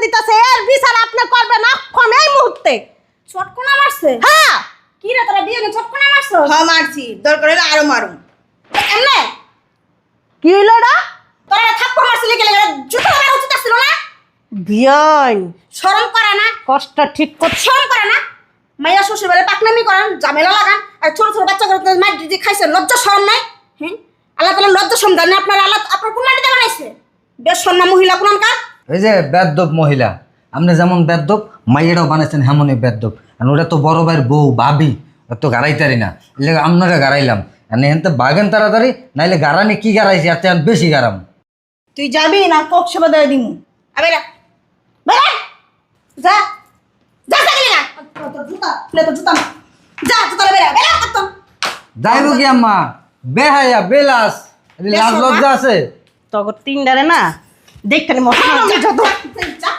দিতেছে এর বিচার আপনি করবেন এখন এই মুহূর্তে। চটকনা মারছে? হ্যাঁ কি রে তোরা বিয়ে নিয়ে চটকনা মারছো? হ্যাঁ মারছি, দরকার হলে আরো মারুম। এমনে কি হইলো এটা? তোরা থাপ্পড় মারছিলি গেলে জুতো মারা উচিত ছিল না? বিয়াই শরম করে না? কষ্ট ঠিক করছ। শরম করে না? মাইয়া শ্বশুর বাড়ি পাকনামি করেন, ঝামেলা লাগান, আর ছোট ছোট বাচ্চাগুলো মার দিদি খাইছে, লজ্জা শরম নাই? হ্যাঁ, আল্লাহ তাআলা লজ্জা শরম দেন না আপনার? আল্লাহ আপনার কোন মাটিতে বানাইছে? বেশ সন্না মহিলা কোনকার? এই যে বেদ্যপ মহিলা, আপনি যেমন বেদ্যপ মাইয়েরাও বানাইছেন হেমনই বেদ্যপ। আর ওটা তো বড় ভাইয়ের বউ ভাবি, ওর তো গাড়াইতারি না, এলে আপনারা গাড়াইলাম। আর এখান তো বাগেন তাড়াতাড়ি, নাইলে গাড়ানি কি গাড়াইছি আর তেমন বেশি গাড়াম। তুই যাবি না কোক সেবা দিয়ে দিমু? আবেরা বেরা যা যা গেলি না তোর জুতা লে তোর জুতা যা জুতা লে বেরা বেরা কত যাইব কি আম্মা? বেহাইয়া বেলাস, লাজ লজ্জা আছে? তখন তিনডারে না দেখতে মশা যত যা